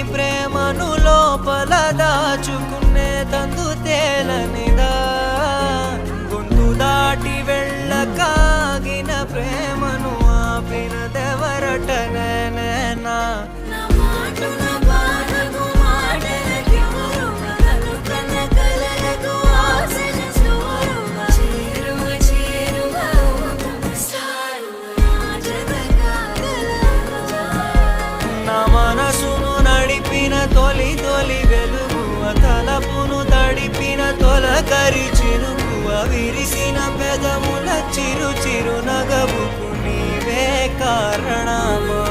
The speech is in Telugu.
ప్రేమను లోపల దాచుకునే తందు తేలనిదా గొంతు దాటి వెళ్ళకాగిన ప్రేమను ఆపినదెవరటనేనా మనసును నడిపిన తొలి తొలి వెలుగువ తలపును తడిపిన తొలకరి చిరుకువ విరిసిన పెదముల చిరు చిరు నగవుకు నీవే కారణమా